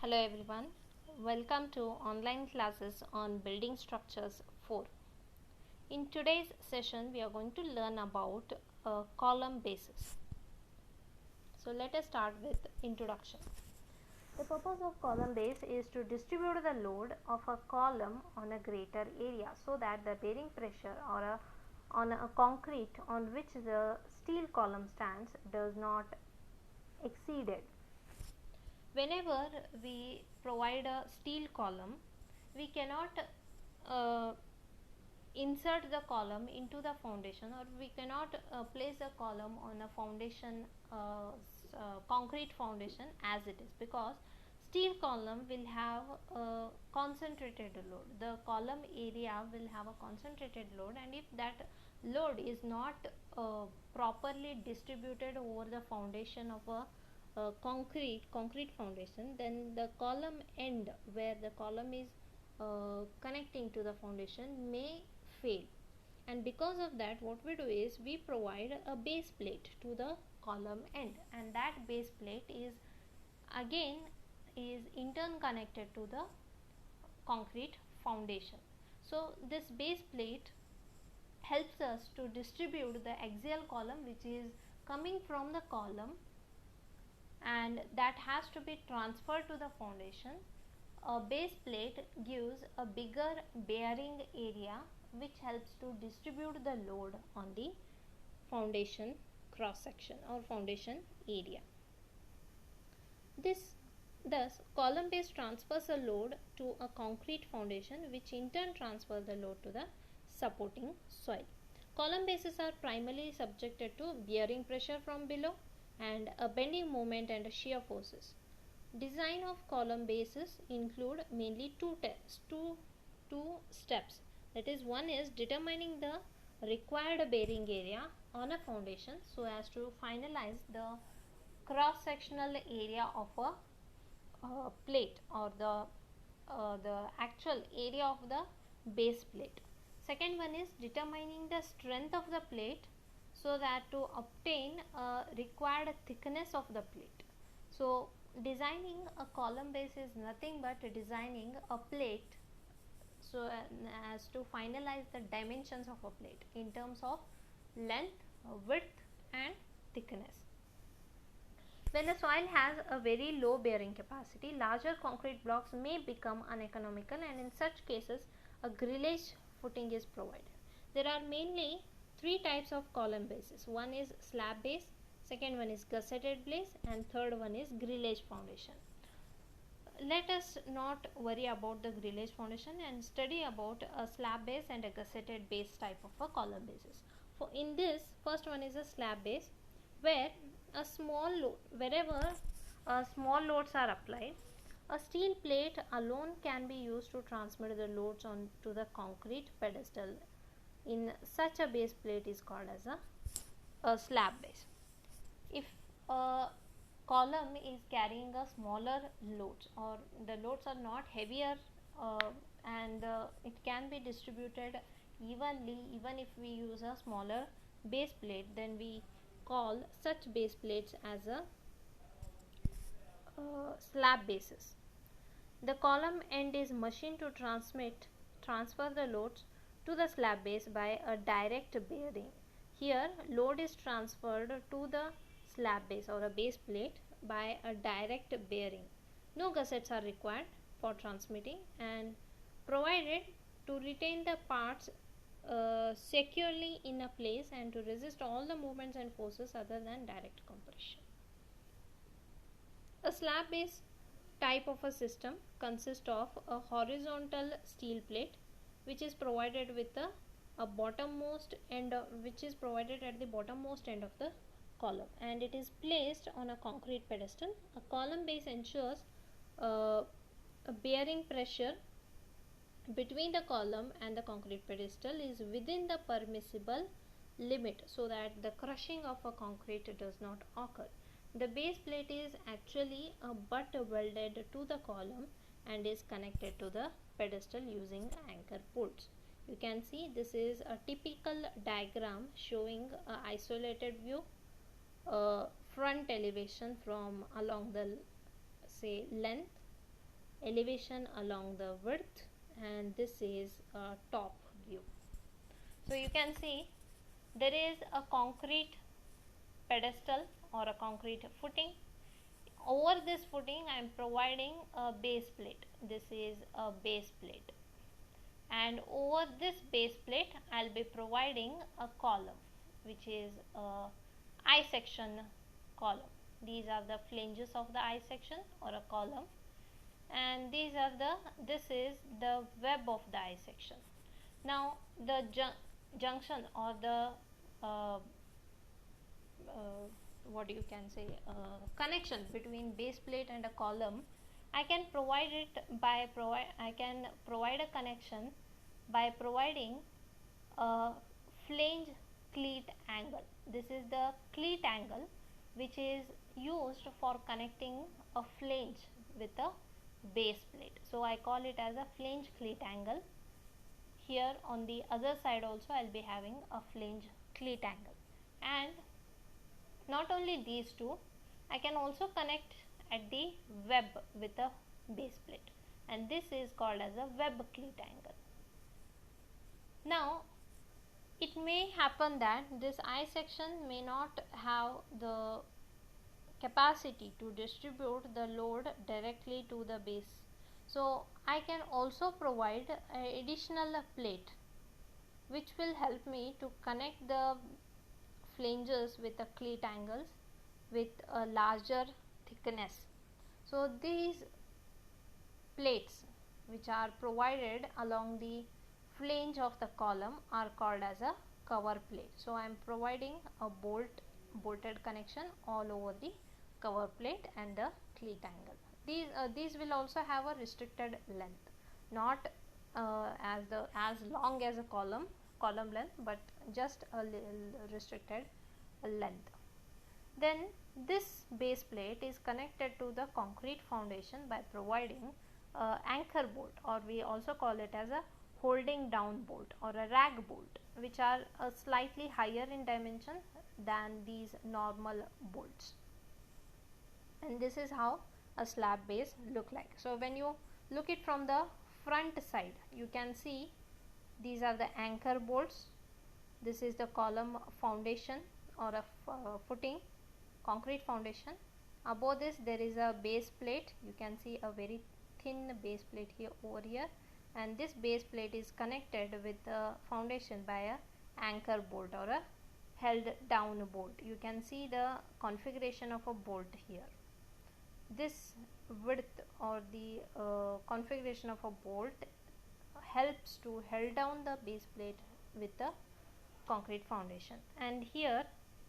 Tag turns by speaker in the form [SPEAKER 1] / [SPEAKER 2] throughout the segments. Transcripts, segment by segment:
[SPEAKER 1] Hello everyone, welcome to online classes on building structures 4. In today's session we are going to learn about column bases. So let us start with introduction. The purpose of column base is to distribute the load of a column on a greater area so that the bearing pressure on a concrete on which the steel column stands does not exceed it. Whenever we provide a steel column, we cannot insert the column into the foundation, or we cannot place the column on a foundation concrete foundation as it is, because steel column will have a concentrated load. The column area will have a concentrated load, and if that load is not properly distributed over the foundation of a concrete foundation, then the column end where the column is connecting to the foundation may fail. And because of that, what we do is we provide a base plate to the column end, and that base plate is again in turn connected to the concrete foundation. So this base plate helps us to distribute the axial column which is coming from the column, and that has to be transferred to the foundation. A base plate gives a bigger bearing area which helps to distribute the load on the foundation cross section or foundation area. Thus, column base transfers a load to a concrete foundation, which in turn transfers the load to the supporting soil. Column bases are primarily subjected to bearing pressure from below and a bending moment and shear forces. Design of column bases include mainly two steps. That is, one is determining the required bearing area on a foundation so as to finalize the cross sectional area of a plate, or the actual area of the base plate. Second one is determining the strength of the plate so that to obtain a required thickness of the plate. So designing a column base is nothing but designing a plate so as to finalize the dimensions of a plate in terms of length, width and thickness. When the soil has a very low bearing capacity, larger concrete blocks may become uneconomical, and in such cases a grillage footing is provided. There are mainly three types of column bases. One is slab base, second one is gusseted base, and third one is grillage foundation. Let us not worry about the grillage foundation and study about a slab base and a gusseted base type of a column bases. For in this, first one is a slab base, where a small load, wherever small loads are applied, a steel plate alone can be used to transmit the loads onto the concrete pedestal. In such a base plate is called as a slab base. If a column is carrying a smaller loads, or the loads are not heavier and it can be distributed evenly, even if we use a smaller base plate, then we call such base plates as a slab bases. The column end is machined to transfer the loads to the slab base by a direct bearing. Here load is transferred to the slab base or a base plate by a direct bearing. No gussets are required for transmitting and provided to retain the parts securely in a place and to resist all the movements and forces other than direct compression. A slab base type of a system consists of a horizontal steel plate which is provided with a bottommost end which is provided at the bottommost end of the column, and it is placed on a concrete pedestal. A column base ensures a bearing pressure between the column and the concrete pedestal is within the permissible limit so that the crushing of a concrete does not occur. The base plate is actually a butt welded to the column and is connected to the pedestal using anchor bolts. You can see this is a typical diagram showing an isolated view, front elevation from along the say length, elevation along the width, and this is a top view. So you can see there is a concrete pedestal or a concrete footing. Over this footing I am providing a base plate. This is a base plate, and over this base plate I'll be providing a column, which is a I section column. These are the flanges of the I section or a column, and this is the web of the I section. Now the junction or the uh, what you can say connection between base plate and a column, I can provide a connection by providing a flange cleat angle. This is the cleat angle which is used for connecting a flange with a base plate. So I call it as a flange cleat angle. Here on the other side also I'll be having a flange cleat angle. And not only these two, I can also connect at the web with a base plate, and this is called as a web cleat angle. Now it may happen that this I section may not have the capacity to distribute the load directly to the base, so I can also provide an additional plate which will help me to connect the flanges with the cleat angles with a larger thickness. So these plates which are provided along the flange of the column are called as a cover plate. So I am providing a bolted connection all over the cover plate and the cleat angle. These will also have a restricted length, not as long as a column length, but just a little restricted length. Then this base plate is connected to the concrete foundation by providing a anchor bolt, or we also call it as a holding down bolt or a rag bolt, which are slightly higher in dimension than these normal bolts. And this is how a slab base look like. So when you look it from the front side, you can see these are the anchor bolts. This is the column foundation or a footing, concrete foundation. Above this there is a base plate. You can see a very thin base plate here over here, and this base plate is connected with the foundation by a anchor bolt or a held down bolt. You can see the configuration of a bolt here. This width or the configuration of a bolt helps to hold down the base plate with the concrete foundation. And here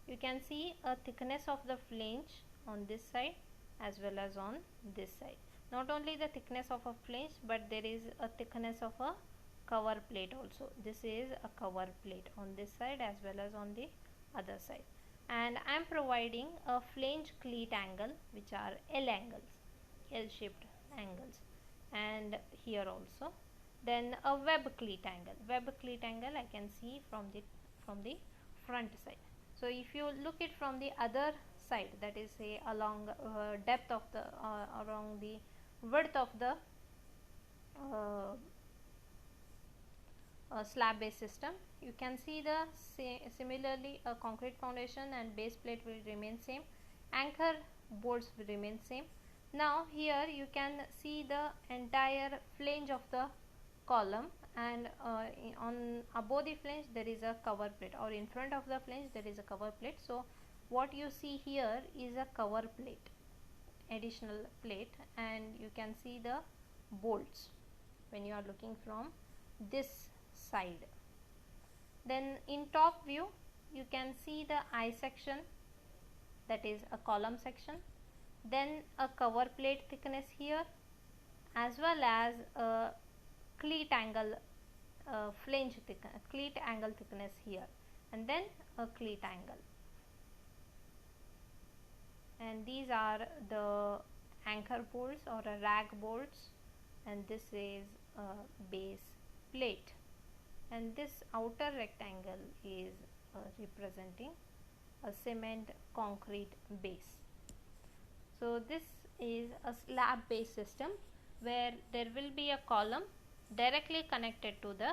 [SPEAKER 1] you can see a thickness of the flange on this side as well as on this side. Not only the thickness of a flange, but there is a thickness of a cover plate also. This is a cover plate on this side as well as on the other side. And I am providing a flange cleat angle, which are L angles, L shaped angles, and here also. Then a web cleat angle. Web cleat angle I can see from the front side. So if you look it from the other side, that is say along depth of the along the width of the slab base system, you can see the similarly a concrete foundation and base plate will remain same, anchor bolts will remain same. Now here you can see the entire flange of the column, and on above the flange there is a cover plate, or in front of the flange there is a cover plate. So what you see here is a cover plate, additional plate, and you can see the bolts when you are looking from this side. Then in top view you can see the I section, that is a column section, then a cover plate thickness here, as well as a cleat angle cleat angle thickness here, and then a cleat angle. And these are the anchor bolts or a rag bolts, and this is a base plate, and this outer rectangle is representing a cement concrete base. So this is a slab based system where there will be a column directly connected to the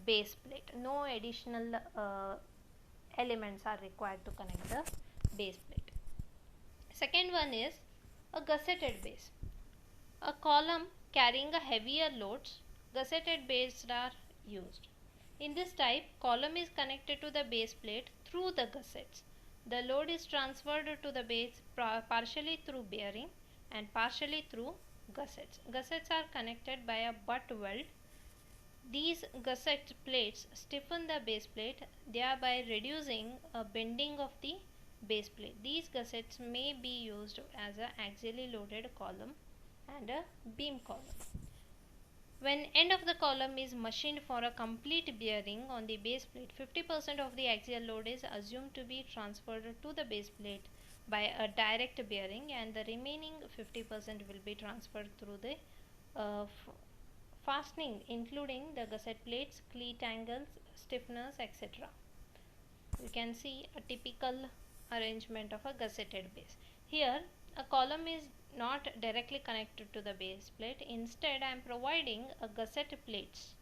[SPEAKER 1] base plate. No additional elements are required to connect the base plate. Second one is a gusseted base. A column carrying a heavier loads, gusseted bases are used. In this type, column is connected to the base plate through the gussets. The load is transferred to the base partially through bearing and partially through gussets. Gussets are connected by a butt weld. These gusset plates stiffen the base plate, thereby reducing a bending of the base plate. These gussets may be used as an axially loaded column and a beam column. When end of the column is machined for a complete bearing on the base plate, 50% of the axial load is assumed to be transferred to the base plate by a direct bearing, and the remaining 50% will be transferred through the fastening, including the gusset plates, cleat angles, stiffeners, etc. You can see a typical arrangement of a gusseted base. Here a column is not directly connected to the base plate. Instead, I am providing a gusset plates.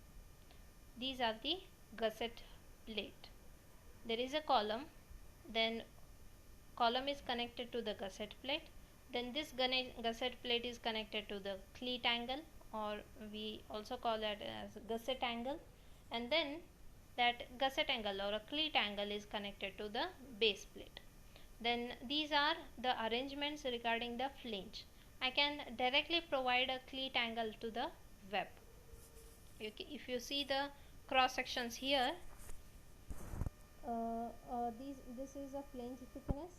[SPEAKER 1] These are the gusset plate. There is a column, then column is connected to the gusset plate, then this gusset plate is connected to the cleat angle, or we also call that as gusset angle, and then that gusset angle or a cleat angle is connected to the base plate. Then these are the arrangements regarding the flange. I can directly provide a cleat angle to the web. If you see the cross sections here, this is a flange thickness.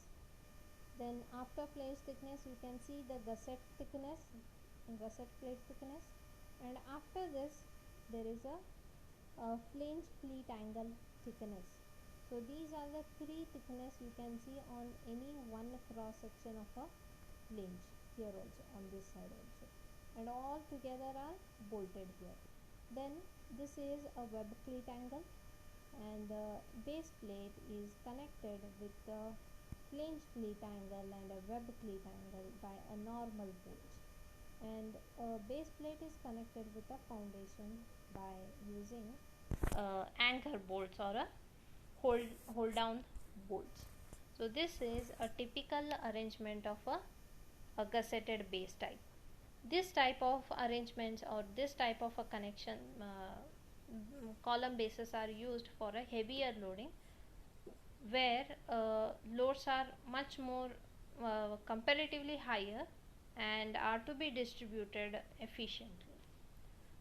[SPEAKER 1] Then after flange thickness you can see the gusset thickness, gusset plate thickness, and after this there is a flange cleat angle thickness. So these are the three thickness you can see on any one cross section of a flange, here also, on this side also, and all together are bolted here. Then this is a web cleat angle, and the base plate is connected with the flange cleat angle and a web cleat angle by a normal bolt, and a base plate is connected with a foundation by using anchor bolts or a hold down bolts. So this is a typical arrangement of a gusseted base type. This type of arrangements or this type of a connection column bases are used for a heavier loading, where loads are much more comparatively higher and are to be distributed efficiently.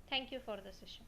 [SPEAKER 1] Thank you for the session.